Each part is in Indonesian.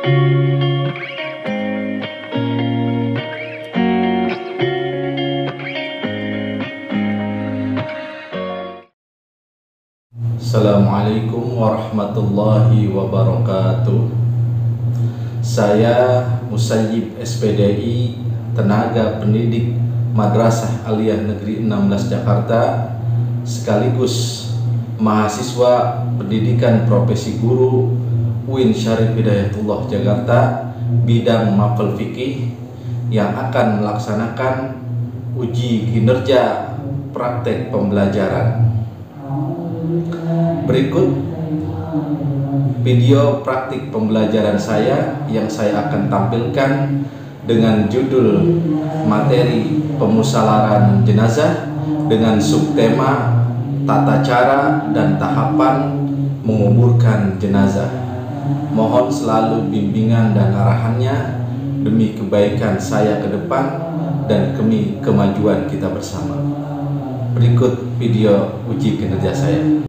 Assalamualaikum warahmatullahi wabarakatuh. Saya Musayyib SPDI, tenaga pendidik Madrasah Aliyah Negeri 16 Jakarta, sekaligus mahasiswa pendidikan profesi guru UIN Syarif Hidayatullah Jakarta, bidang mafal fikih, yang akan melaksanakan uji kinerja praktek pembelajaran. Berikut video praktik pembelajaran saya yang saya akan tampilkan dengan judul materi pemusalaran jenazah dengan subtema tata cara dan tahapan menguburkan jenazah. Mohon selalu bimbingan dan arahannya demi kebaikan saya ke depan dan demi kemajuan kita bersama. Berikut video uji kinerja saya.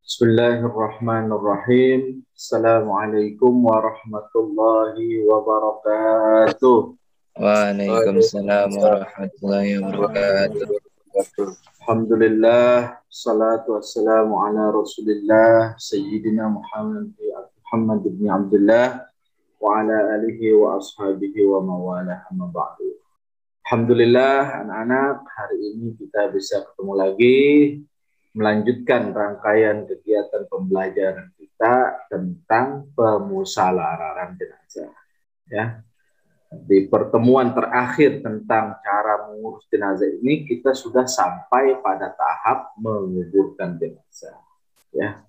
Bismillahirrahmanirrahim. Assalamualaikum warahmatullahi wabarakatuh. Waalaikumsalam warahmatullahi wabarakatuh. Alhamdulillah, salatu wassalamu ala Rasulillah Sayyidina Muhammad bin Abdullah wa ala alihi wa ashabihi wa mawalah, amma ba'du. Alhamdulillah, anak-anak, hari ini kita bisa ketemu lagi melanjutkan rangkaian kegiatan pembelajaran kita tentang pemusalaran jenazah. Ya, di pertemuan terakhir tentang cara mengurus jenazah ini kita sudah sampai pada tahap menguburkan jenazah. Ya,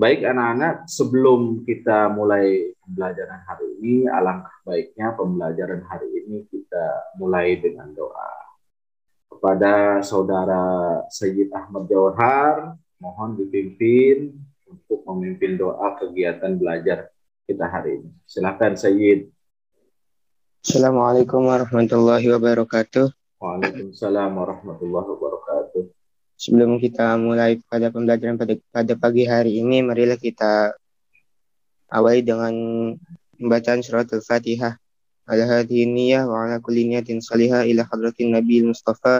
baik anak-anak, sebelum kita mulai pembelajaran hari ini, alangkah baiknya pembelajaran hari ini kita mulai dengan doa. Kepada saudara Sayyid Ahmad Jawahar, mohon dipimpin untuk memimpin doa kegiatan belajar kita hari ini. Silakan Sayyid. Assalamualaikum warahmatullahi wabarakatuh. Waalaikumsalam warahmatullahi wabarakatuh. Sebelum kita mulai pada pembelajaran pada pagi hari ini, marilah kita awali dengan pembacaan surat Al-Fatihah. Ala hadhihi niyyah wa ala kulli niyatin salihah ila hadratin Nabi Mustafa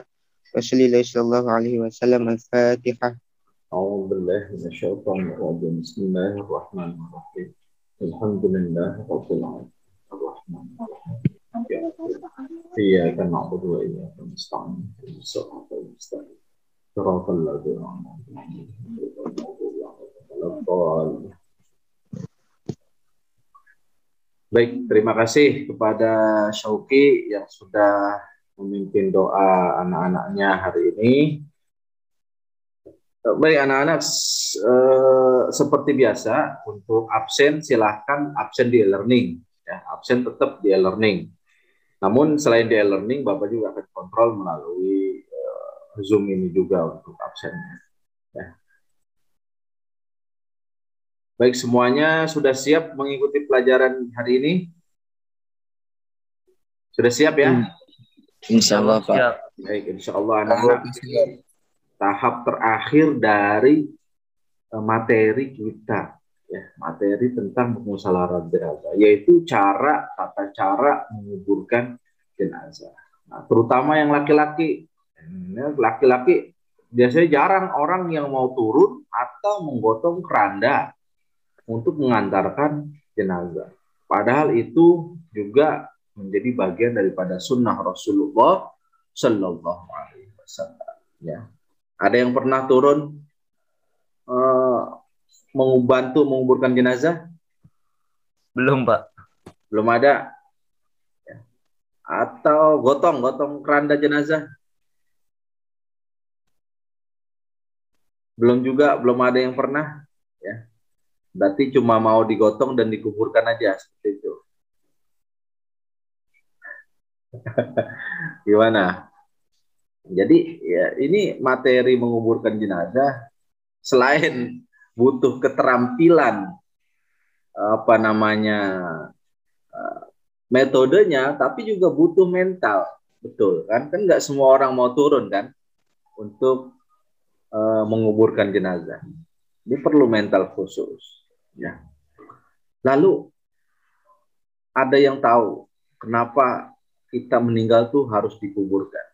wa sallallahu alaihi wasallam. Al-Fatihah. A'udzu billahi minasyaitonir rajim. Bismillahirrahmanirrahim. Alhamdulillahi rabbil alamin. Ar-Rahmanir Rahim. Iyyaka na'budu wa iyyaka nasta'in. Shiratal mustaqim. Shiratal ladzina an'amta 'alaihim ghairil maghdubi 'alaihim waladdallin. Baik, terima kasih kepada Syauqi yang sudah memimpin doa anak-anaknya hari ini. Baik anak-anak, seperti biasa untuk absen silahkan absen di e-learning. Ya, absen tetap di e-learning. Namun selain di e-learning, Bapak juga akan kontrol melalui Zoom ini juga untuk absennya. Ya. Baik, semuanya sudah siap mengikuti pelajaran hari ini? Sudah siap ya? Insya Allah, Pak. Baik, insya Allah anak-anak, tahap terakhir dari materi kita, ya, materi tentang pemusalaran jenazah, yaitu tata cara menguburkan jenazah. Nah, terutama yang laki-laki. Laki-laki biasanya jarang orang yang mau turun atau menggotong keranda untuk mengantarkan jenazah. Padahal itu juga menjadi bagian daripada sunnah Rasulullah Sallallahu Alaihi Wasallam. Ya, ada yang pernah turun membantu menguburkan jenazah? Belum, Pak. Belum ada. Ya. Atau gotong keranda jenazah? Belum juga, belum ada yang pernah. Ya. Berarti cuma mau digotong dan dikuburkan aja seperti itu. Gimana? Jadi ya, ini materi menguburkan jenazah selain butuh keterampilan metodenya, tapi juga butuh mental, betul kan? Kan nggak semua orang mau turun kan untuk menguburkan jenazah. Ini perlu mental khusus. Ya. Lalu ada yang tahu kenapa kita meninggal tuh harus dikuburkan?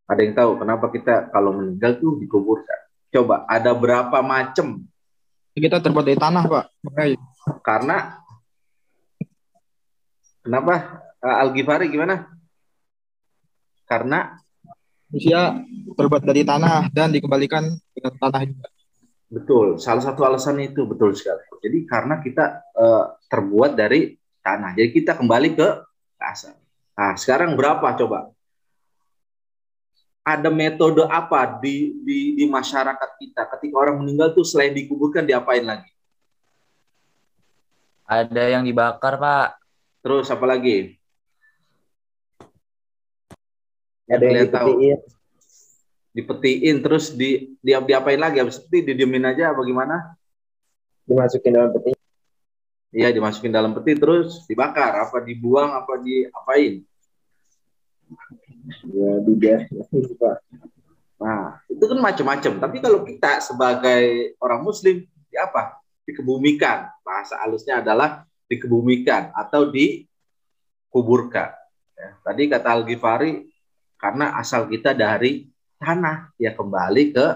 Ada yang tahu kenapa kita kalau meninggal tuh dikuburkan? Coba, ada berapa macam? Kita terbuat dari tanah, Pak. Makanya Karena kenapa? Al-Ghifari gimana? Karena manusia terbuat dari tanah dan dikembalikan dengan tanah juga. betul, salah satu alasan itu betul sekali. Jadi karena kita terbuat dari tanah, jadi kita kembali ke asal. Nah, sekarang berapa coba? Ada metode apa di masyarakat kita ketika orang meninggal tuh selain dikuburkan diapain lagi? Ada yang dibakar, Pak. Terus apa lagi? Yang Ada yang kalian tahu? dipetiin. Dipetiin terus diapain lagi? Habis itu didiemin aja bagaimana? Dimasukin dalam peti. Iya, dimasukin dalam peti terus dibakar, apa dibuang, apa diapain? Ya, digas. Pak. Nah, itu kan macam-macam. Tapi kalau kita sebagai orang Muslim, di apa? Dikebumikan. Bahasa halusnya adalah dikebumikan atau dikuburkan. Ya, tadi kata Al-Ghifari, karena asal kita dari tanah, ya kembali ke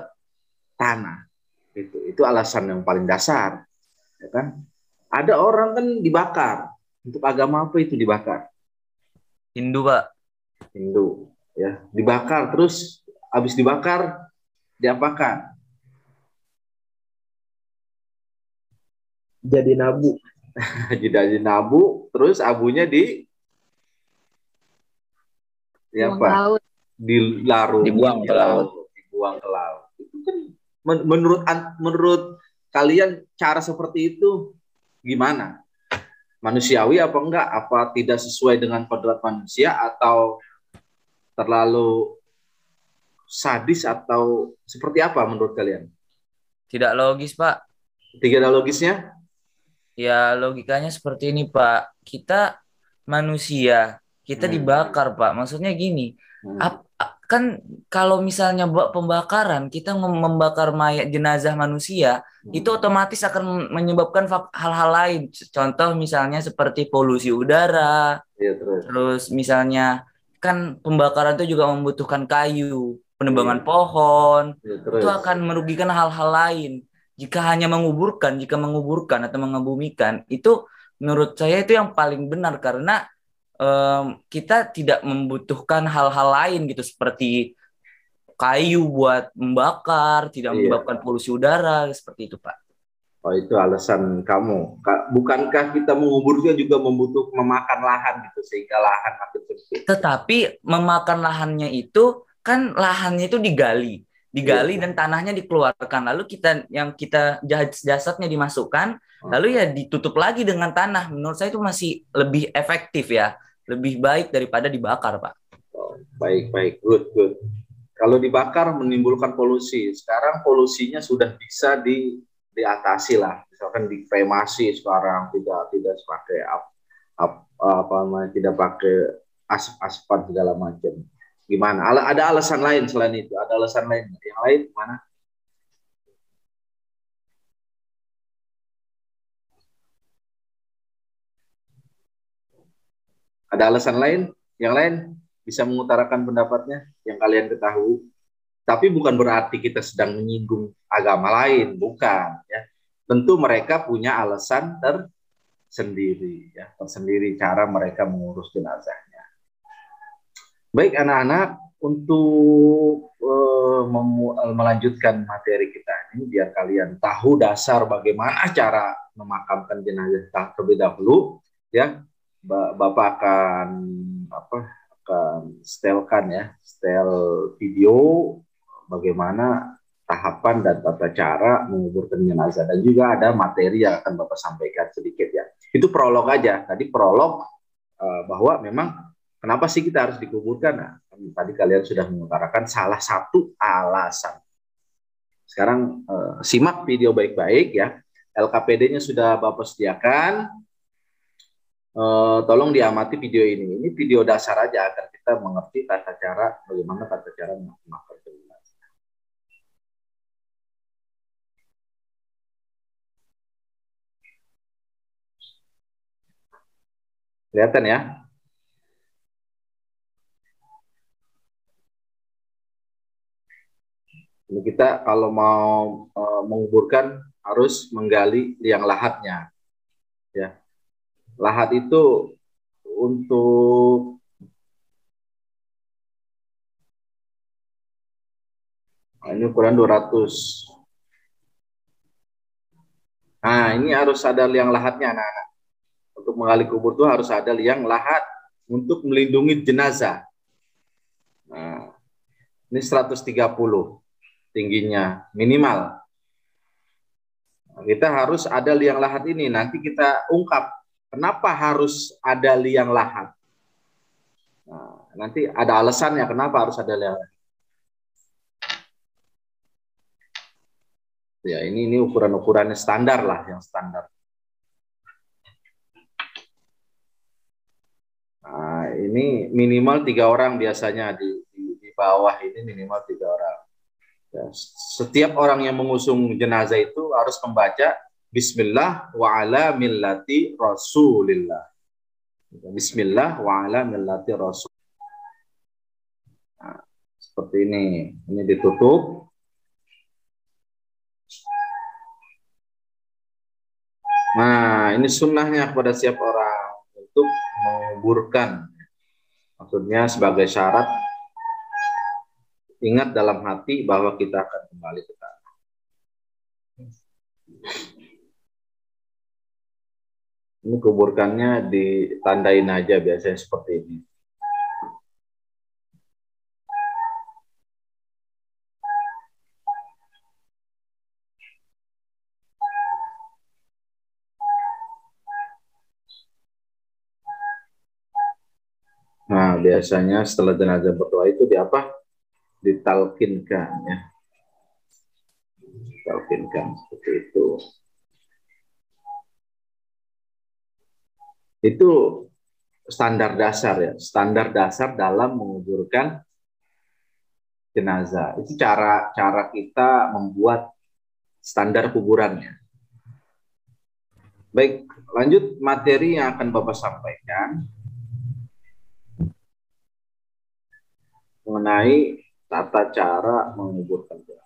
tanah. Itu alasan yang paling dasar. Ya kan? Ada orang kan dibakar. Untuk agama apa itu dibakar? Hindu, Pak. Hindu. Ya, dibakar terus habis dibakar diapakan? Jadi nabu. Jadi nabu, terus abunya di apa? Dilarung, Dibuang ke laut. Dibuang ke laut. Itu kan menurut kalian cara seperti itu gimana? Manusiawi apa enggak? Apa tidak sesuai dengan kodrat manusia atau terlalu sadis atau seperti apa menurut kalian? Tidak logis, Pak. Tiga logisnya? Ya, logikanya seperti ini, Pak. Kita manusia, kita dibakar, Pak. Maksudnya gini, kan kalau misalnya pembakaran, kita membakar mayat jenazah manusia, itu otomatis akan menyebabkan hal-hal lain. Contoh misalnya seperti polusi udara, Ya, terus misalnya kan pembakaran itu juga membutuhkan kayu, penebangan pohon, ya, itu akan merugikan hal-hal lain. Jika menguburkan atau mengebumikan, itu menurut saya itu yang paling benar karena kita tidak membutuhkan hal-hal lain gitu seperti kayu buat membakar, tidak menyebabkan polusi udara seperti itu, Pak. Oh, itu alasan kamu. Bukankah kita menguburnya juga memakan lahan gitu sehingga lahan makin sempit? Tetapi memakan lahannya itu kan lahannya itu digali dan tanahnya dikeluarkan. Lalu kita jasadnya dimasukkan, lalu ya ditutup lagi dengan tanah. Menurut saya itu masih lebih efektif ya, lebih baik daripada dibakar, Pak. Oh, baik, good. Kalau dibakar menimbulkan polusi. Sekarang polusinya sudah bisa diatasi lah. Misalkan dikremasi sekarang tidak pakai tidak pakai asap segala macam. Gimana? Ada alasan lain selain itu? Ada alasan lain? Yang lain mana? Ada alasan lain? Yang lain bisa mengutarakan pendapatnya yang kalian ketahui. Tapi bukan berarti kita sedang menyinggung agama lain, bukan. Ya. Tentu mereka punya alasan tersendiri, ya, tersendiri cara mereka mengurus jenazahnya. Baik anak-anak, untuk melanjutkan materi kita ini, biar kalian tahu dasar bagaimana cara memakamkan jenazah terlebih dahulu, ya. Bapak akan setel video bagaimana tahapan dan tata cara menguburkan jenazah, dan juga ada materi yang akan Bapak sampaikan sedikit ya. Itu prolog aja. Tadi prolog bahwa memang kenapa sih kita harus dikuburkan? Nah, tadi kalian sudah mengutarakan salah satu alasan. Sekarang simak video baik-baik ya. LKPD-nya sudah Bapak sediakan. Tolong diamati video ini. Ini video dasar aja agar kita mengerti bagaimana tata cara memakamkan jenazah. Kelihatan ya? Ini kita kalau mau menguburkan harus menggali liang lahatnya. Ya, lahat itu untuk ini ukuran 200. Nah, ini harus ada liang lahatnya. Nah, untuk menggali kubur itu harus ada liang lahat untuk melindungi jenazah. Nah, ini 130 tingginya minimal. Nah, kita harus ada liang lahat ini. Nanti kita ungkap kenapa harus ada liang lahat. Nah, nanti ada alasannya kenapa harus ada liang lahat. Ya, ini ukuran-ukurannya standar lah, yang standar. Nah, ini minimal 3 orang biasanya di bawah ini minimal 3 orang. Ya, setiap orang yang mengusung jenazah itu harus membaca Bismillah wa ala millati Rasulillah. Bismillah wa ala millati Rasul. Nah, seperti ini. Ini ditutup. Nah, ini sunnahnya kepada setiap orang untuk menguburkan. Maksudnya sebagai syarat ingat dalam hati bahwa kita akan kembali ke tanah. Ini kuburkannya ditandain aja biasanya seperti ini. Nah, biasanya setelah jenazah berdoa itu di apa? Ditalkinkan ya. Ditalkinkan seperti itu. Itu standar dasar ya, standar dasar dalam menguburkan jenazah. Itu cara kita membuat standar kuburannya. Baik, lanjut materi yang akan Bapak sampaikan mengenai tata cara menguburkan jenazah.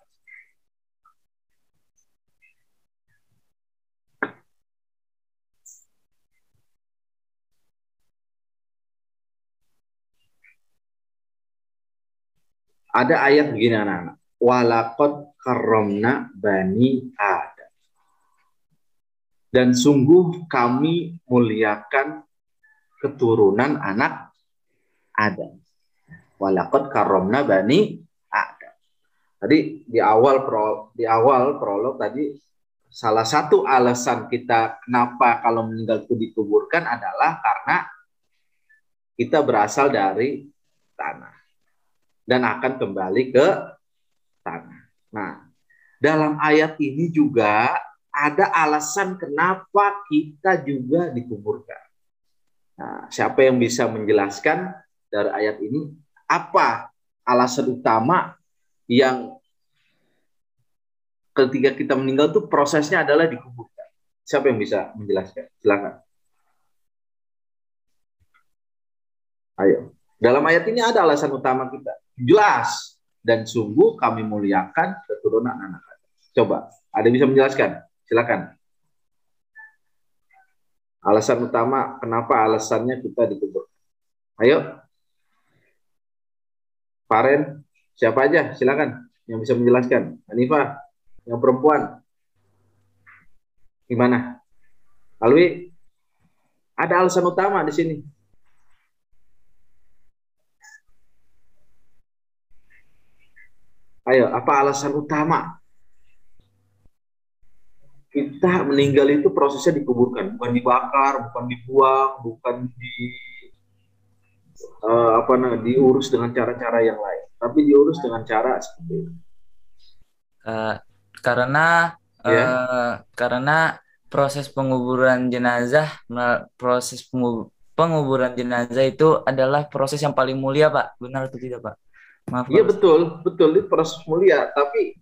Ada ayat begini anak-anak. Walaqad karramna bani Adam. Dan sungguh kami muliakan keturunan anak Adam. Walaqad karramna bani Adam. Tadi di awal prolog tadi salah satu alasan kita kenapa kalau meninggal itu dikuburkan adalah karena kita berasal dari tanah dan akan kembali ke tanah. Nah, dalam ayat ini juga ada alasan kenapa kita juga dikuburkan. Nah, siapa yang bisa menjelaskan dari ayat ini apa alasan utama yang ketika kita meninggal itu prosesnya adalah dikuburkan? Siapa yang bisa menjelaskan? Silakan. Ayo. Dalam ayat ini ada alasan utama kita. Jelas. Dan sungguh kami muliakan keturunan anak Adam. Coba, ada yang bisa menjelaskan? Silakan. Alasan utama, kenapa alasannya kita dikubur? Ayo. Faren, siapa aja? Silakan yang bisa menjelaskan. Hanifah, yang perempuan. Gimana? Alwi, ada alasan utama di sini. Ayo, apa alasan utama? Kita meninggal itu prosesnya dikuburkan, bukan dibakar, bukan dibuang, bukan diurus dengan cara-cara yang lain, tapi diurus dengan cara seperti itu. Karena proses penguburan jenazah itu adalah proses yang paling mulia, Pak. Benar atau tidak, Pak? Maaf. Iya, betul itu proses mulia, tapi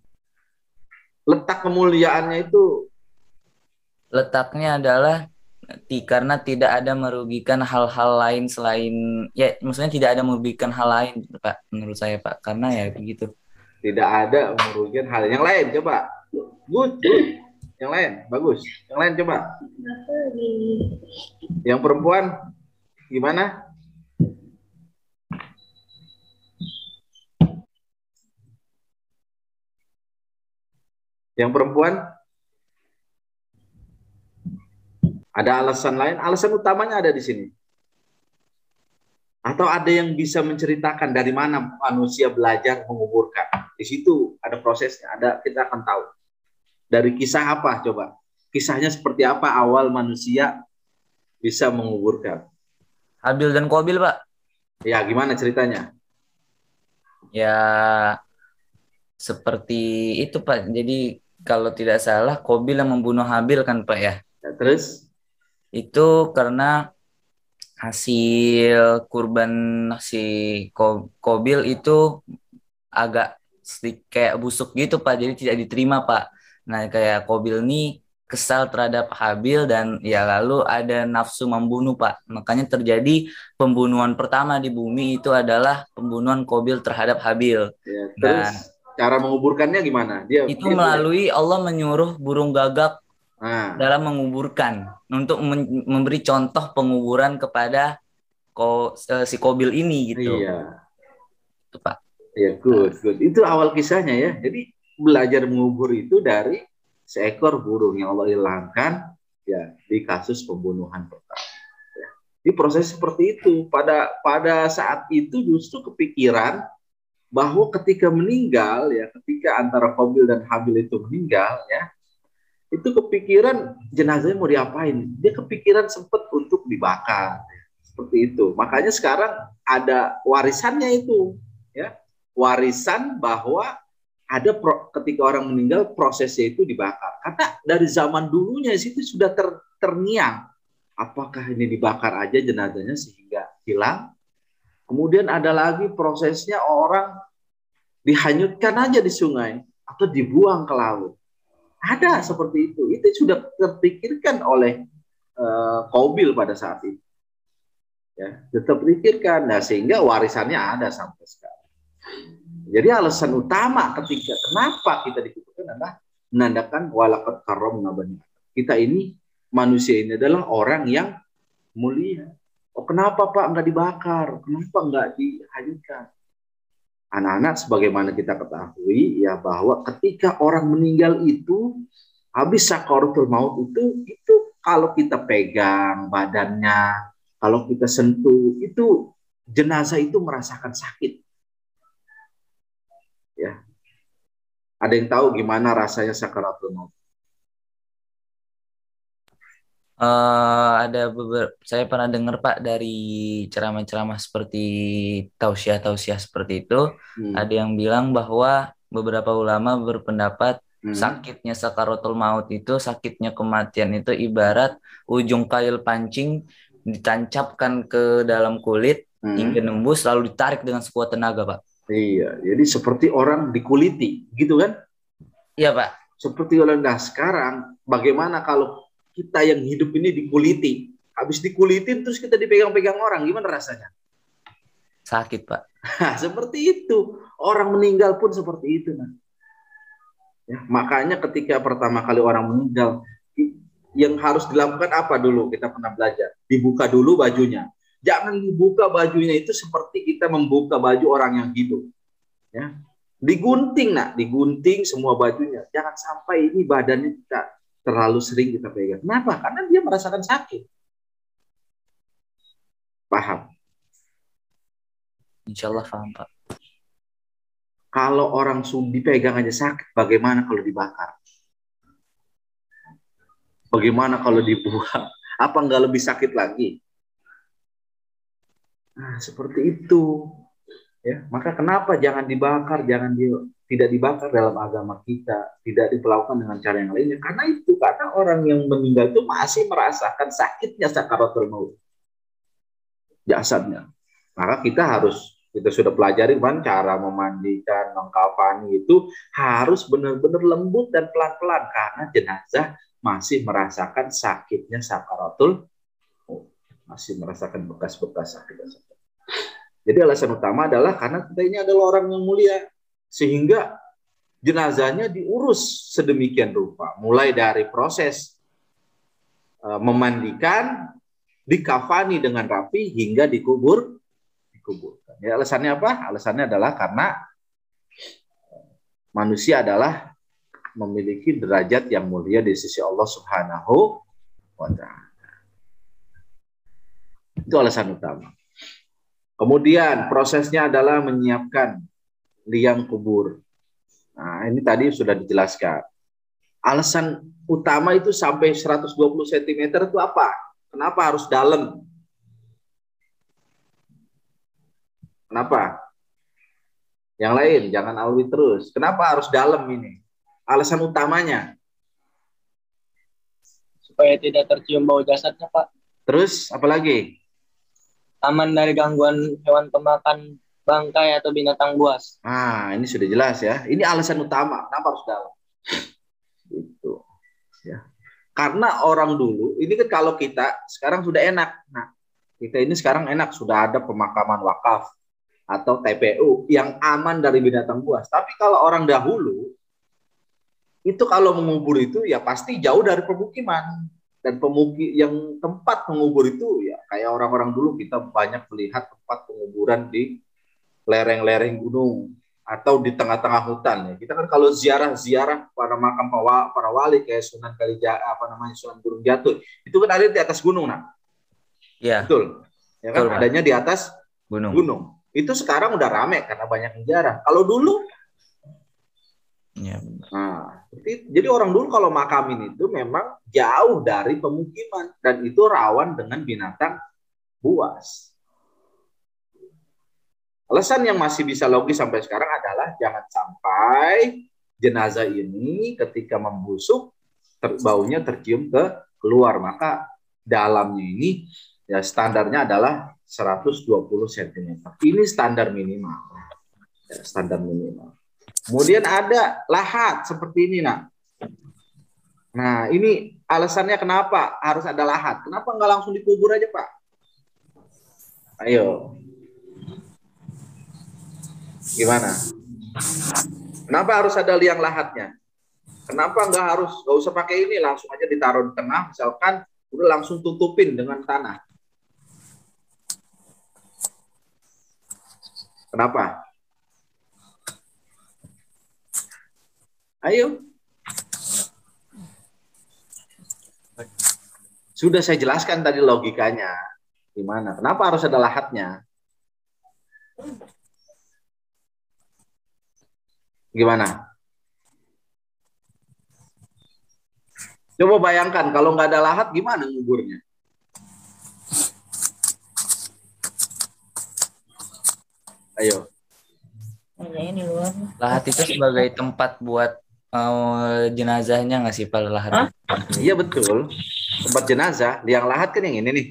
letak kemuliaannya itu letaknya adalah karena tidak ada merugikan hal-hal lain selain, ya maksudnya tidak ada merugikan hal lain Pak, menurut saya Pak, karena ya begitu. Tidak ada merugikan hal yang lain. Coba. Good, good. Yang lain, bagus. Yang lain coba. Yang perempuan gimana? Yang perempuan ada alasan lain? Alasan utamanya ada di sini. Atau ada yang bisa menceritakan dari mana manusia belajar menguburkan? Di situ ada prosesnya, kita akan tahu. Dari kisah apa coba? Kisahnya seperti apa awal manusia bisa menguburkan? Habil dan Qabil Pak. Ya, gimana ceritanya? Ya seperti itu Pak. Jadi kalau tidak salah Qabil yang membunuh Habil kan Pak ya. Ya, terus? Itu karena hasil kurban si Qabil itu agak kayak busuk gitu Pak, jadi tidak diterima Pak. Nah kayak Qabil ini kesal terhadap Habil dan ya lalu ada nafsu membunuh Pak. Makanya terjadi pembunuhan pertama di bumi itu adalah pembunuhan Qabil terhadap Habil. Ya, terus cara menguburkannya gimana? Dia melalui Allah menyuruh burung gagak dalam menguburkan untuk memberi contoh penguburan kepada si Qabil ini gitu. Iya. Itu Pak. Ya, good. Itu awal kisahnya ya. Jadi belajar mengubur itu dari seekor burung yang Allah ilhamkan ya di kasus pembunuhan pertama. Ya. Di proses seperti itu pada saat itu justru kepikiran bahwa ketika meninggal ya, ketika antara Qabil dan Habil itu meninggal ya, itu kepikiran jenazahnya mau diapain. Dia kepikiran sempat untuk dibakar. Seperti itu. Makanya sekarang ada warisannya itu. Ya. Warisan bahwa ada ketika orang meninggal prosesnya itu dibakar. Karena dari zaman dulunya situ sudah terngiang. Apakah ini dibakar aja jenazahnya sehingga hilang? Kemudian ada lagi prosesnya orang dihanyutkan aja di sungai atau dibuang ke laut. Ada seperti itu. Itu sudah terpikirkan oleh Qabil pada saat itu. Ya, tetap terpikirkan. Nah, sehingga warisannya ada sampai sekarang. Jadi alasan utama ketika kenapa kita dikuburkan adalah menandakan walaqad karramna bani Adam. Kita ini manusia ini adalah orang yang mulia. Oh, kenapa Pak nggak dibakar? Kenapa nggak dihanyutkan? Anak-anak, sebagaimana kita ketahui ya bahwa ketika orang meninggal itu habis sakaratul maut itu kalau kita pegang badannya, kalau kita sentuh itu jenazah itu merasakan sakit. Ya. Ada yang tahu gimana rasanya sakaratul maut? Ada saya pernah dengar Pak dari ceramah-ceramah seperti tausiah seperti itu. Ada yang bilang bahwa beberapa ulama berpendapat sakitnya sakaratul maut itu, sakitnya kematian itu ibarat ujung kail pancing ditancapkan ke dalam kulit hingga nembus lalu ditarik dengan sekuat tenaga Pak. Iya, jadi seperti orang dikuliti, gitu kan? Iya Pak. Seperti orang. Nah sekarang bagaimana kalau kita yang hidup ini dikuliti, habis dikulitin terus kita dipegang-pegang orang, gimana rasanya? Sakit Pak. Seperti itu, orang meninggal pun seperti itu. Nah. Ya, makanya ketika pertama kali orang meninggal, yang harus dilakukan apa dulu? Kita pernah belajar, dibuka dulu bajunya. Jangan dibuka bajunya itu seperti kita membuka baju orang yang hidup. Ya. Digunting, digunting semua bajunya. Jangan sampai ini badannya kita terlalu sering kita pegang. Kenapa? Karena dia merasakan sakit. Paham? Insya Allah paham Pak. Kalau orang dipegang aja sakit, bagaimana kalau dibakar? Bagaimana kalau dibuang? Apa nggak lebih sakit lagi? Nah, seperti itu. Ya, maka kenapa jangan dibakar, tidak dibakar dalam agama kita, tidak diperlakukan dengan cara yang lainnya. Karena orang yang meninggal itu masih merasakan sakitnya sakaratul maut, jasadnya. Maka kita sudah pelajari kan cara memandikan, mengkafani itu harus benar-benar lembut dan pelan-pelan karena jenazah masih merasakan sakitnya sakaratul maut. Masih merasakan bekas-bekas sakitnya. Jadi alasan utama adalah karena kita ini adalah orang yang mulia, sehingga jenazahnya diurus sedemikian rupa, mulai dari proses memandikan, dikafani dengan rapi hingga dikuburkan. Ya, alasannya apa? Alasannya adalah karena manusia adalah memiliki derajat yang mulia di sisi Allah Subhanahu wa Ta'ala. Itu alasan utama. Kemudian prosesnya adalah menyiapkan liang kubur. Nah, ini tadi sudah dijelaskan. Alasan utama itu sampai 120 cm itu apa? Kenapa harus dalam? Kenapa? Yang lain, jangan auli terus. Kenapa harus dalam ini? Alasan utamanya. Supaya tidak tercium bau jasadnya, Pak. Terus, apa lagi? Aman dari gangguan hewan pemakan bangkai atau binatang buas. Nah, ini sudah jelas ya. Ini alasan utama. Kenapa harus dalam? Itu. Ya. Karena orang dulu, ini kan kalau kita sekarang sudah enak. Nah, kita ini sekarang enak. Sudah ada pemakaman wakaf atau TPU yang aman dari binatang buas. Tapi kalau orang dahulu, itu kalau mengubur itu ya pasti jauh dari pemukiman. Dan yang tempat mengubur itu ya kayak orang-orang dulu kita banyak melihat tempat penguburan di lereng-lereng gunung atau di tengah-tengah hutan ya. Kita kan kalau ziarah pada makam para wali kayak Sunan Sunan Gunung Jatuh, itu kan ada di atas gunung, nah. Iya. Betul. Ya kan, betul, adanya di atas gunung. Itu sekarang udah rame karena banyak yang ziarah. Kalau dulu Ya. nah, jadi orang dulu kalau makamin itu memang jauh dari pemukiman dan itu rawan dengan binatang buas. Alasan yang masih bisa logis sampai sekarang adalah jangan sampai jenazah ini ketika membusuk baunya tercium keluar, maka dalamnya ini ya standarnya adalah 120 cm. Ini standar minimal. Ya, standar minimal. Kemudian ada lahat seperti ini, nak. Nah, ini alasannya kenapa harus ada lahat. Kenapa nggak langsung dikubur aja, Pak? Ayo. Gimana? Kenapa harus ada liang lahatnya? Kenapa nggak usah pakai ini, langsung aja ditaruh di tengah, misalkan udah langsung tutupin dengan tanah. Kenapa? Ayo. Sudah saya jelaskan tadi logikanya. Gimana? Kenapa harus ada lahatnya? Gimana? Coba bayangkan kalau nggak ada lahat gimana nguburnya? Ayo. Lahat itu sebagai tempat buat jenazahnya nggak sih, Pak, lahat? Iya betul. Tempat jenazah, liang lahat kan yang ini nih.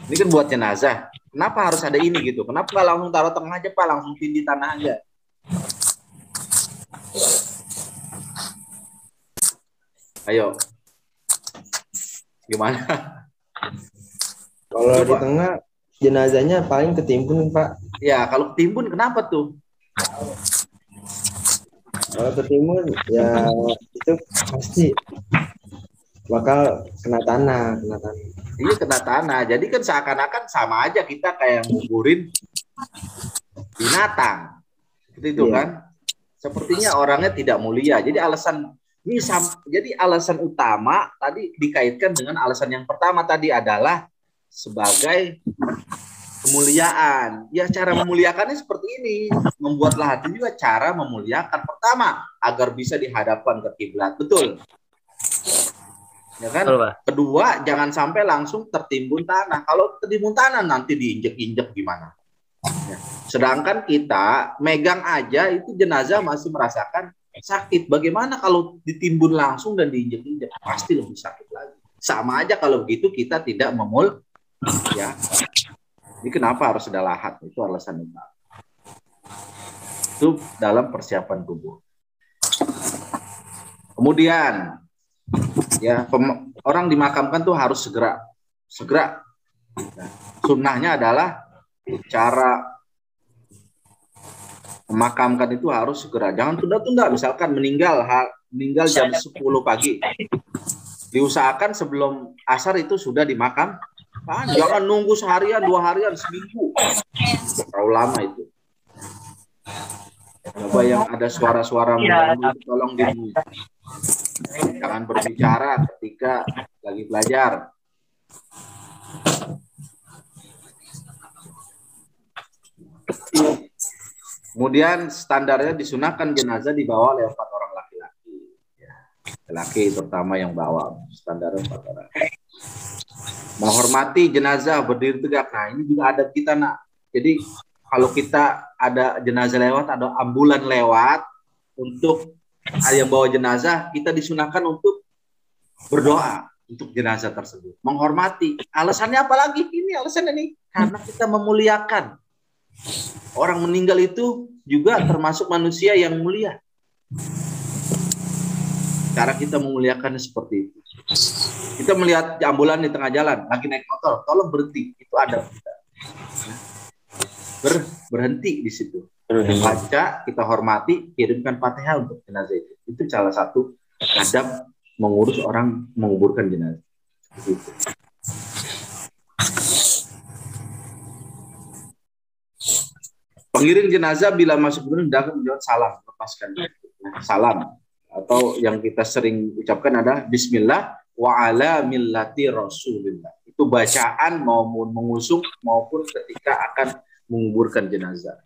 Ini kan buat jenazah. Kenapa harus ada ini gitu? Kenapa nggak langsung taruh tengah aja, Pak? Langsung tindih tanah aja. Ayo. Gimana? Kalau di tengah jenazahnya paling ketimbun, Pak. Ya, kalau ketimbun kenapa tuh? Kalau ketimbun ya itu pasti bakal kena tanah. Iya, kena tanah. Jadi kan seakan-akan sama aja kita kayak nguburin binatang. Seperti itu kan? Sepertinya orangnya tidak mulia. Jadi jadi alasan utama tadi dikaitkan dengan alasan yang pertama tadi adalah sebagai kemuliaan. Ya, cara memuliakannya seperti ini. Membuat lahat juga cara memuliakan. Pertama, agar bisa dihadapkan ke kiblat. Betul. Ya kan? Betul, Pak. Kedua, jangan sampai langsung tertimbun tanah. Kalau tertimbun tanah nanti diinjek-injek gimana? Ya. Sedangkan kita megang aja itu jenazah masih merasakan sakit. Bagaimana kalau ditimbun langsung dan diinjek-injek? Pasti lebih sakit lagi. Sama aja kalau begitu kita tidak ya. Ini kenapa harus ada lahat? Itu alasan utama. Itu dalam persiapan kubur. Kemudian Ya, orang dimakamkan tuh harus segera. Nah, sunnahnya adalah cara memakamkan itu harus segera. Jangan tunda-tunda. Misalkan meninggal jam 10 pagi. Diusahakan sebelum asar itu sudah dimakam. Jangan nunggu seharian, 2 harian, seminggu. Terlalu lama itu. Coba yang ada suara-suara mengganggu itu tolong dimute. Jangan berbicara ketika lagi belajar. Kemudian standarnya disunahkan jenazah dibawa oleh 4 orang laki-laki. Ya, laki terutama yang bawa, standarnya 4 orang. Menghormati jenazah berdiri tegak. Nah, ini juga ada kita, nak. Jadi kalau kita ada jenazah lewat, ada ambulan lewat, untuk yang bawa jenazah, kita disunahkan untuk berdoa untuk jenazah tersebut. Menghormati. Alasannya apa lagi? Ini alasannya nih. Karena kita memuliakan. Orang meninggal itu juga termasuk manusia yang mulia. Cara kita memuliakannya seperti itu. Kita melihat ambulan di tengah jalan, lagi naik motor, tolong berhenti. Itu adab kita. Berhenti di situ. Baca, kita hormati, kirimkan Fatihah untuk jenazah itu. Itu salah satu adab mengurus orang menguburkan jenazah. Gitu. Pengiring jenazah bila masuk gunung hendaknya menjawab salam, lepaskan salam. Atau yang kita sering ucapkan adalah Bismillah wa ala millati Rasulillah. Itu bacaan maupun mengusung maupun ketika akan menguburkan jenazah.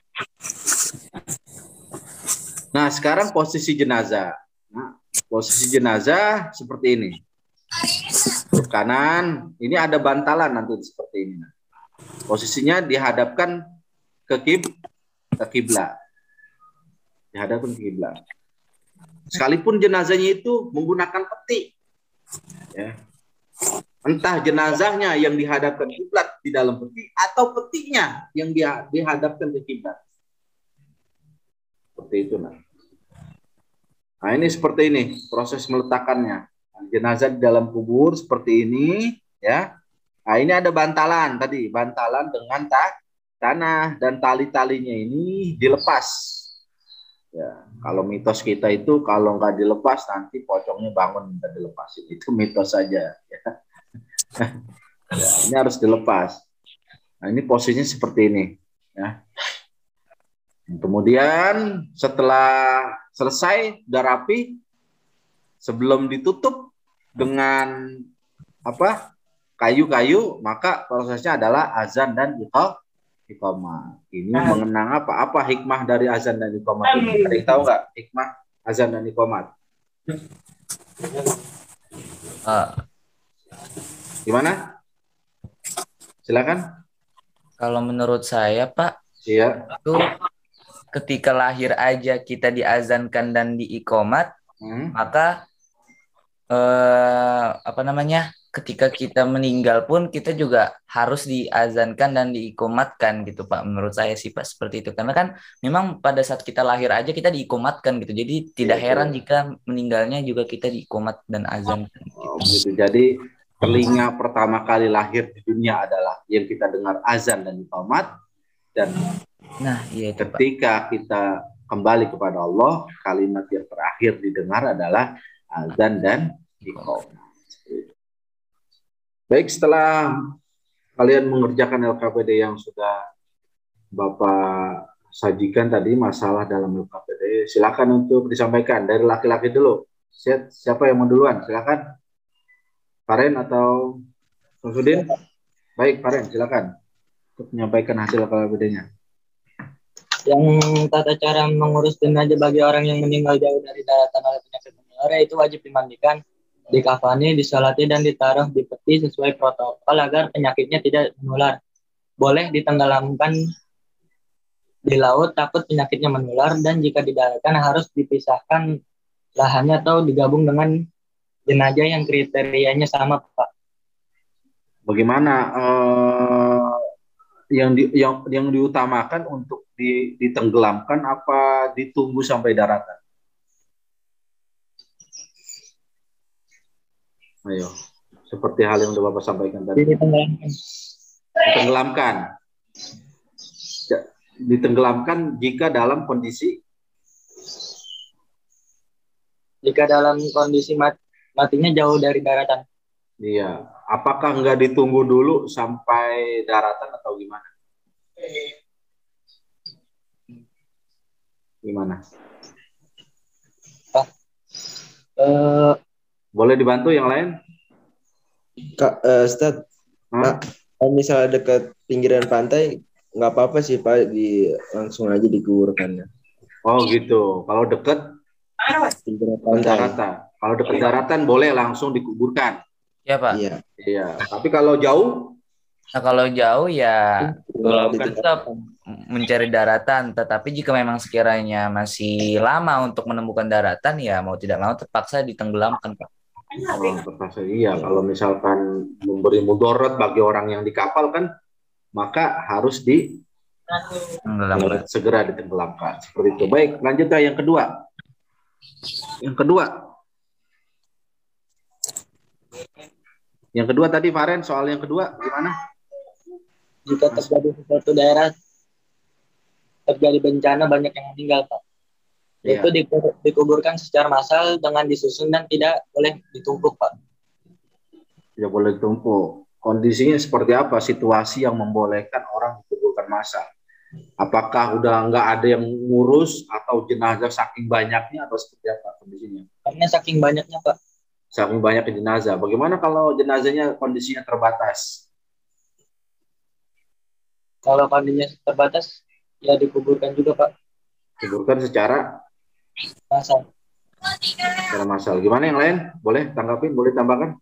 Nah, sekarang posisi jenazah. Nah, posisi jenazah seperti ini. Kanan, ini ada bantalan nanti seperti ini. Posisinya dihadapkan ke kiblat. Dihadapkan ke kiblat. Sekalipun jenazahnya itu menggunakan peti. Ya. Entah jenazahnya yang dihadapkan kiblat di dalam peti atau petinya yang dihadapkan ke kiblat. Seperti itu, nah. Nah, ini seperti ini proses meletakkannya. Jenazah di dalam kubur seperti ini, ya. Nah, ini ada bantalan tadi, bantalan dengan tanah dan tali-talinya ini dilepas. Ya, kalau mitos kita itu kalau nggak dilepas nanti pocongnya bangun minta dilepasin. Itu mitos saja. Ya. Ya, ini harus dilepas. Nah, ini posisinya seperti ini. Ya. Kemudian setelah selesai, udah rapi, sebelum ditutup dengan kayu-kayu, maka prosesnya adalah azan dan iqamah. Ini mengenang apa hikmah dari azan dan iqamah ini? Ada yang tahu nggak hikmah azan dan iqamah? Gimana? Silakan. Kalau menurut saya, Pak, Iya. itu ketika lahir aja kita diazankan dan diiqomat, maka ketika kita meninggal pun kita juga harus diazankan dan diikomatkan gitu, Pak. Menurut saya sih, Pak, seperti itu. Karena kan memang pada saat kita lahir aja kita diikomatkan gitu. Jadi tidak heran jika meninggalnya juga kita diikomat dan azan. Gitu. Jadi telinga pertama kali lahir di dunia adalah yang kita dengar azan dan ikomat. Dan iya itu, ketika Pak, kita kembali kepada Allah, kalimat yang terakhir didengar adalah azan dan iqamah. Baik, setelah kalian mengerjakan LKPD yang sudah Bapak sajikan tadi, masalah dalam LKPD, silakan untuk disampaikan dari laki-laki dulu. Siapa yang mau duluan? Silakan. Faren atau Samsudin? Baik, Faren, silakan untuk menyampaikan hasil LKPD-nya. Yang tata cara mengurus jenazah bagi orang yang meninggal jauh dari daratan oleh penyakit menular, itu wajib dimandikan, dikafani, disolati, dan ditaruh di peti sesuai protokol agar penyakitnya tidak menular. Boleh ditenggelamkan di laut takut penyakitnya menular, dan jika didaratkan harus dipisahkan lahannya atau digabung dengan jenazah yang kriterianya sama, Pak. Bagaimana yang diutamakan untuk ditenggelamkan apa ditunggu sampai daratan? Ayo, seperti hal yang udah Bapak sampaikan tadi. Ditenggelamkan. Ditenggelamkan. Ditenggelamkan jika dalam kondisi matinya jauh dari daratan. iya. Apakah nggak ditunggu dulu sampai daratan atau gimana? Gimana? Boleh dibantu yang lain? Ustadz, kalau misalnya dekat pinggiran pantai, nggak apa-apa sih Pak, langsung aja dikuburkan. Oh gitu. Kalau dekat Pinggiran pantai. daratan, kalau dekat daratan boleh langsung dikuburkan. Ya Pak. Iya. Iya. Tapi kalau jauh, Nah, kalau jauh ya Kalau tetap mencari daratan, tetapi jika memang sekiranya masih lama untuk menemukan daratan, ya mau tidak mau terpaksa ditenggelamkan, Pak. terpaksa iya. Kalau misalkan memberi mudarat bagi orang yang di kapal kan, maka harus Tenggelamkan. segera ditenggelamkan. Seperti itu. Baik, lanjut ya yang kedua. Yang kedua tadi Faren, soal yang kedua gimana? Jika terjadi suatu daerah terjadi bencana banyak yang meninggal, Pak. Iya. Itu dikuburkan secara massal dengan disusun dan tidak boleh ditumpuk, Pak. Tidak boleh ditumpuk. Kondisinya seperti apa? Situasi yang membolehkan orang dikuburkan massal. Apakah udah nggak ada yang ngurus atau jenazah saking banyaknya atau seperti apa kondisinya? Karena saking banyaknya, Pak. Saking banyak jenazah. Bagaimana kalau jenazahnya kondisinya terbatas? Kalau kondisinya terbatas, ya dikuburkan juga, Pak. Kuburkan secara Massal. massal. Gimana yang lain? Boleh tanggapin? Boleh tambahkan?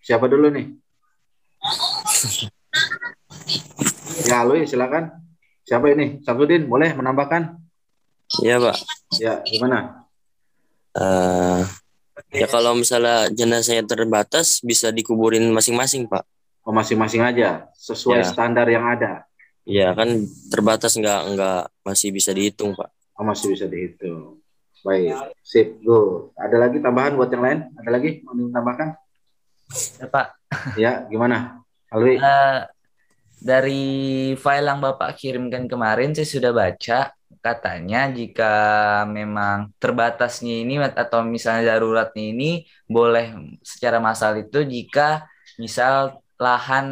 Siapa dulu nih? Ya, Lui, silakan. Siapa ini? Samsudin, boleh menambahkan? Iya Pak. Ya, gimana? Ya kalau misalnya jenazahnya terbatas bisa dikuburin masing-masing Pak. Oh, masing-masing aja, sesuai Ya. standar yang ada. Iya kan terbatas nggak masih bisa dihitung Pak. Oh, masih bisa dihitung. Baik, sip, go. Ada lagi tambahan buat yang lain? Ada lagi mau ditambahkan? Ya, Pak. Ya, gimana? Alwi? Dari file yang Bapak kirimkan kemarin saya sudah baca, katanya jika memang terbatasnya ini atau misalnya daruratnya ini boleh secara massal itu jika misal lahan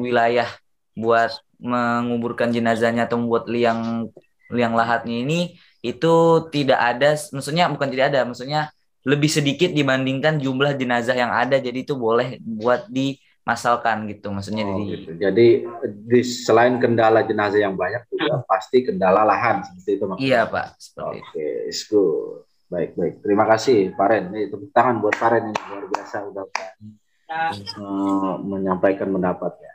wilayah buat menguburkan jenazahnya atau membuat liang lahatnya ini itu tidak ada, maksudnya bukan tidak ada, maksudnya lebih sedikit dibandingkan jumlah jenazah yang ada, jadi itu boleh buat dimasalkan gitu, maksudnya. Gitu. Jadi selain kendala jenazah yang banyak juga pasti kendala lahan, seperti itu maksudnya. Iya Pak, seperti itu. Oke, it's good. Baik. Terima kasih Pak Ren. Ini tepuk tangan buat Pak Ren yang luar biasa udah menyampaikan pendapatnya.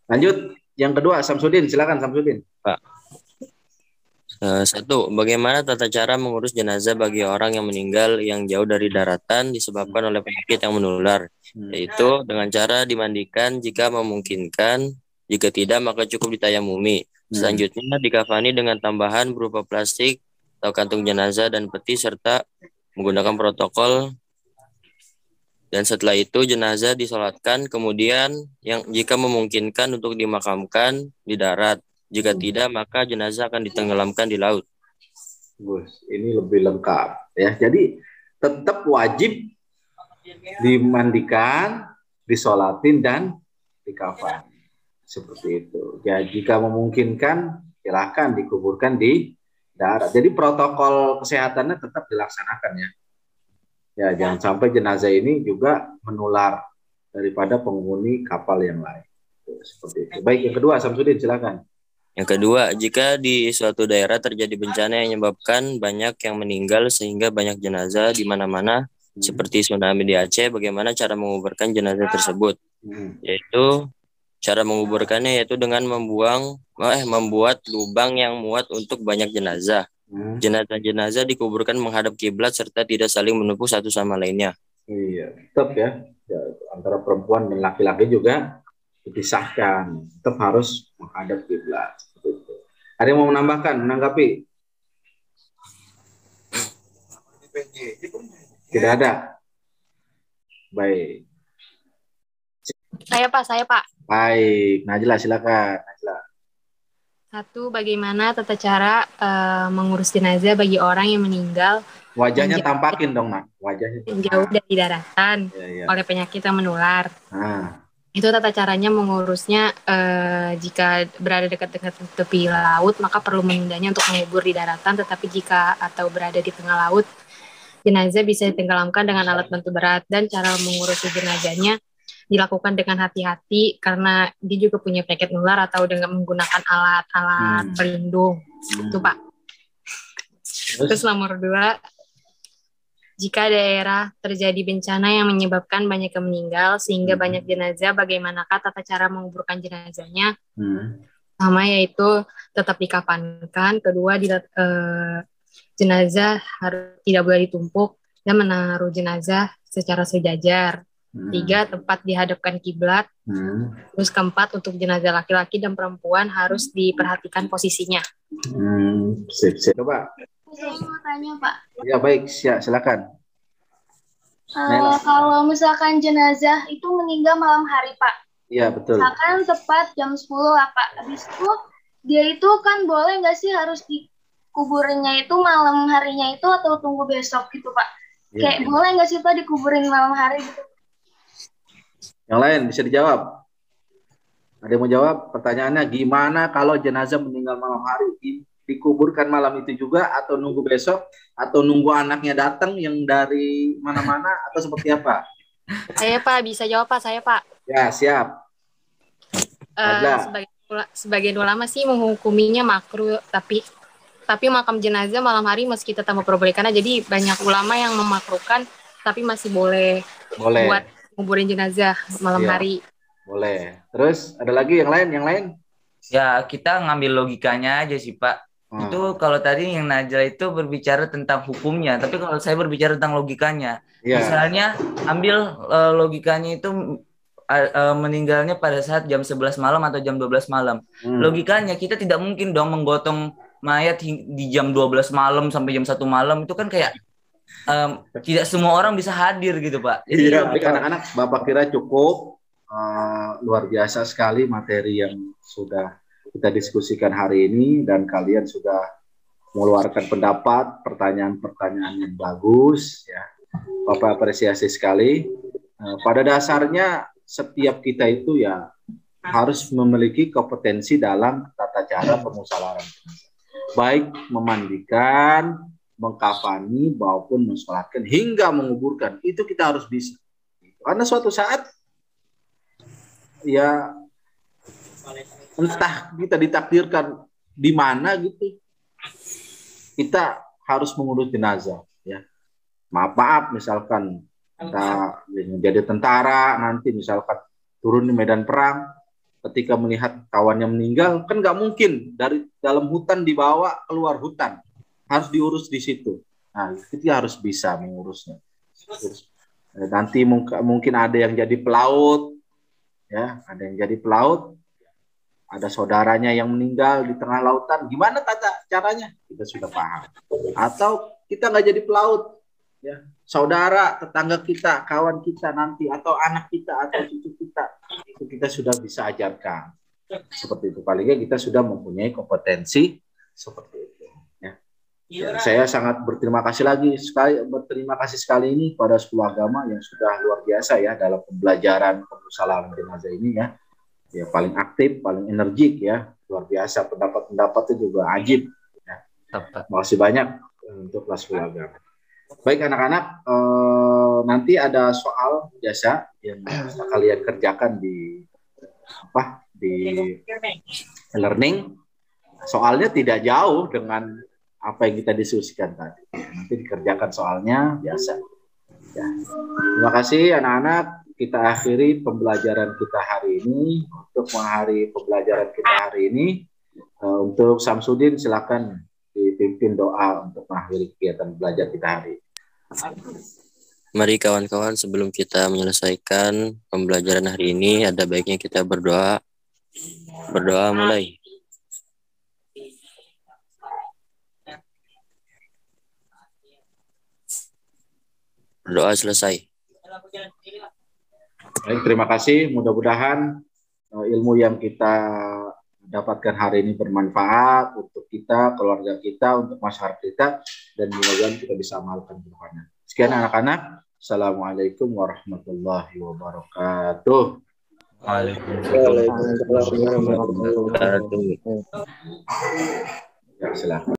Lanjut, yang kedua Samsudin, silakan Samsudin. Pak. Satu, bagaimana tata cara mengurus jenazah bagi orang yang meninggal yang jauh dari daratan disebabkan oleh penyakit yang menular, yaitu dengan cara dimandikan jika memungkinkan, jika tidak maka cukup ditayamumi. Selanjutnya dikafani dengan tambahan berupa plastik atau kantung jenazah dan peti serta menggunakan protokol. Dan setelah itu jenazah disolatkan, kemudian yang jika memungkinkan untuk dimakamkan di darat. Jika tidak, maka jenazah akan ditenggelamkan di laut. Ini lebih lengkap ya. Jadi tetap wajib dimandikan, disolatin dan dikafan. Seperti itu. Ya, jika memungkinkan, silakan dikuburkan di darat. Jadi protokol kesehatannya tetap dilaksanakan ya. Ya, jangan sampai jenazah ini juga menular daripada penghuni kapal yang lain. Seperti itu. Baik, yang kedua Samsudin silakan. Yang kedua, jika di suatu daerah terjadi bencana yang menyebabkan banyak yang meninggal sehingga banyak jenazah di mana-mana, seperti tsunami di Aceh, bagaimana cara menguburkan jenazah tersebut? Yaitu cara menguburkannya yaitu dengan membuat lubang yang muat untuk banyak jenazah. Jenazah-jenazah dikuburkan menghadap kiblat serta tidak saling menumpuk satu sama lainnya. Iya, tetap ya antara perempuan dan laki-laki juga dipisahkan, tetap harus menghadap kiblat. Ada yang mau menambahkan, menanggapi? Tidak ada. Baik. Saya Pak. Baik. Najla silakan. Najla. 1. Bagaimana tata cara mengurus jenazah bagi orang yang meninggal Wajahnya tampakin dong, Nak. Wajahnya. jauh dari daratan Ya. oleh penyakit yang menular. Nah. Itu tata caranya mengurusnya jika berada dekat-dekat tepi laut, maka perlu menundanya untuk mengubur di daratan, tetapi jika atau berada di tengah laut, jenazah bisa ditenggelamkan dengan alat bantu berat, dan cara mengurus jenazahnya dilakukan dengan hati-hati karena dia juga punya penyakit menular atau dengan menggunakan alat-alat pelindung. Itu Pak. Terus nomor 2, jika daerah terjadi bencana yang menyebabkan banyak yang meninggal sehingga banyak jenazah, bagaimanakah tata cara menguburkan jenazahnya? Pertama yaitu tetap dikafankan. Kedua, jenazah tidak boleh ditumpuk dan menaruh jenazah secara sejajar. 3, tepat dihadapkan kiblat. Terus keempat, untuk jenazah laki-laki dan perempuan harus diperhatikan posisinya. Sip. Coba. Saya mau tanya, Pak. Ya baik, silakan. Kalau misalkan jenazah itu meninggal malam hari, Pak. Iya, betul. Misalkan tepat jam 10 lah, Pak. Habis itu, dia itu kan boleh nggak sih harus dikuburnya itu malam harinya itu atau tunggu besok gitu, Pak? Ya. Kayak boleh nggak sih, Pak, dikuburin malam hari gitu? Yang lain bisa dijawab. Ada yang mau jawab? Pertanyaannya, gimana kalau jenazah meninggal malam hari? Dikuburkan malam itu juga atau nunggu besok atau nunggu anaknya datang yang dari mana-mana atau seperti apa? Saya Pak, bisa jawab Pak, saya Pak. Ya, siap. Sebagian ulama sih menghukuminya makruh, tapi makam jenazah malam hari meski tetap memperbolehkan. Jadi banyak ulama yang memakruhkan tapi masih boleh. Buat nguburin jenazah malam hari. Boleh. Terus ada lagi yang lain? Ya, kita ngambil logikanya aja sih Pak. Itu kalau tadi yang Najla itu berbicara tentang hukumnya, tapi kalau saya berbicara tentang logikanya. Misalnya ambil logikanya itu meninggalnya pada saat jam 11 malam atau jam 12 malam. Logikanya kita tidak mungkin dong menggotong mayat di jam 12 malam sampai jam 1 malam. Itu kan kayak tidak semua orang bisa hadir gitu Pak. Jadi anak-anak Bapak kira cukup luar biasa sekali materi yang sudah kita diskusikan hari ini dan kalian sudah mengeluarkan pendapat, pertanyaan-pertanyaan yang bagus ya. Bapak apresiasi sekali. Pada dasarnya setiap kita itu ya harus memiliki kompetensi dalam tata cara pemusalaran. Baik memandikan, mengkafani maupun mensolatkan hingga menguburkan. Itu kita harus bisa. Karena suatu saat ya entah kita ditakdirkan di mana gitu, kita harus mengurus jenazah ya. Maaf misalkan kita jadi tentara nanti misalkan turun di medan perang, ketika melihat kawannya meninggal kan nggak mungkin dari dalam hutan dibawa keluar hutan, harus diurus di situ. Nah kita harus bisa mengurusnya. Nanti mungkin ada yang jadi pelaut ya, ada yang jadi pelaut, ada saudaranya yang meninggal di tengah lautan, gimana tata caranya? Kita sudah paham. Atau kita nggak jadi pelaut, ya saudara, tetangga kita, kawan kita nanti, atau anak kita, atau cucu kita, itu kita sudah bisa ajarkan. Seperti itu. Palingnya kita sudah mempunyai kompetensi seperti itu. Ya. Saya sangat berterima kasih sekali ini pada Sekolah Agama yang sudah luar biasa ya dalam pembelajaran pemusalaran jenazah ini ya. Ya paling aktif, paling energik ya, luar biasa, pendapat-pendapatnya juga ajib ya. Terima kasih banyak untuk kelas keluarga. Baik anak-anak, nanti ada soal biasa yang bisa kalian kerjakan di learning. Soalnya tidak jauh dengan apa yang kita diskusikan tadi. Nanti dikerjakan soalnya biasa. Ya. Terima kasih anak-anak. Kita akhiri pembelajaran kita hari ini. Untuk mengakhiri pembelajaran kita hari ini, untuk Samsudin silakan dipimpin doa untuk mengakhiri kegiatan belajar kita hari ini. Mari kawan-kawan, sebelum kita menyelesaikan pembelajaran hari ini, ada baiknya kita berdoa. Berdoa mulai. Berdoa selesai. Baik, terima kasih. Mudah-mudahan ilmu yang kita dapatkan hari ini bermanfaat untuk kita, keluarga kita, untuk masyarakat kita, dan mudah-mudahan kita bisa amalkan ke depannya. Sekian anak-anak. Assalamualaikum warahmatullahi wabarakatuh. Waalaikumsalam warahmatullahi wabarakatuh. Ya, silakan.